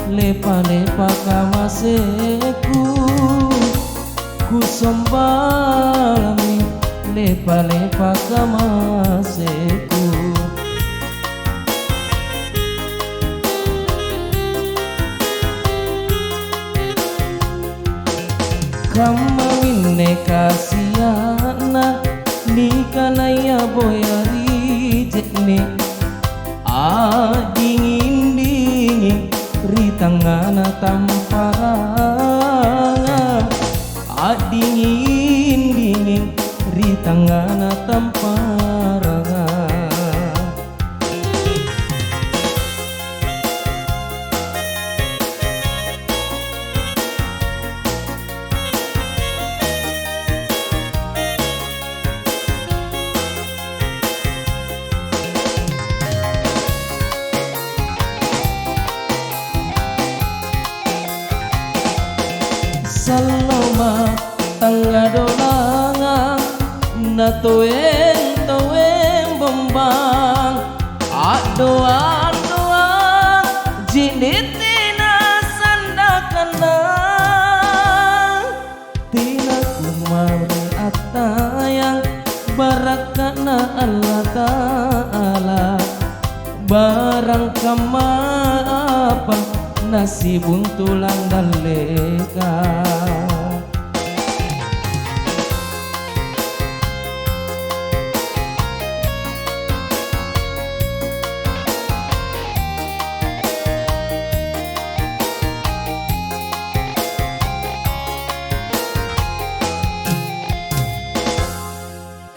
lepa-lepa kamaseku kusombalami lepa-lepa kamaseku kamawinne kasiana nikanaya boyari jekne dingin-dingin ritangana tamparanga dingin-dingin ritangana tamparanga saloma tangga dolanga na toeng bombang doang jinitina sandakana tina kumari atayang barakana Allah Ta'ala barang kamapa nasibun tulang daleka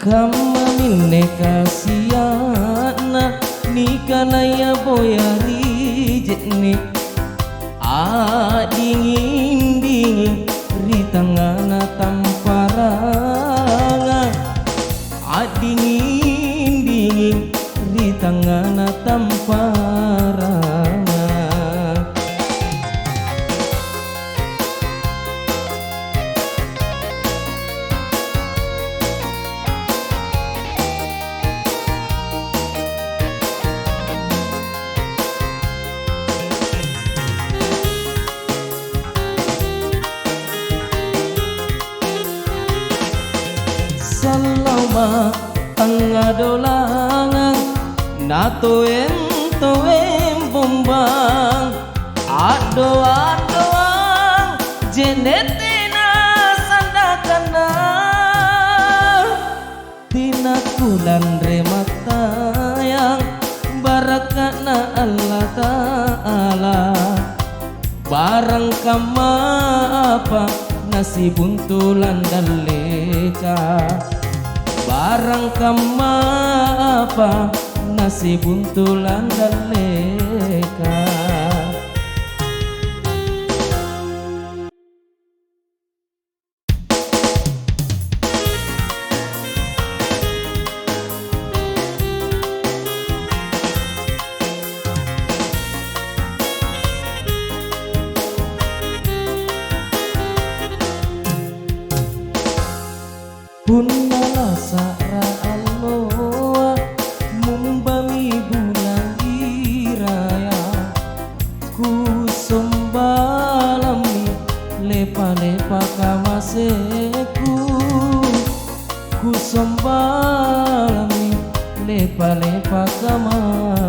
kamamine kasiana nikanaya boyari jekne dingin-dingin ritangana tamparanga dingin-dingin ritangana tamparanga saloma tangga dolangan na toeng bombang doang jenetina sandakana tina kulan rematayang barakana Allah Ta'ala barang kamapa nasibun tulan daleka barang kamapa nasibun tulan daleka Punala sara aloa mumbami bulan iraya kusombalami lepa-lepa kamaseku kusombalami lepa-lepa kamaseku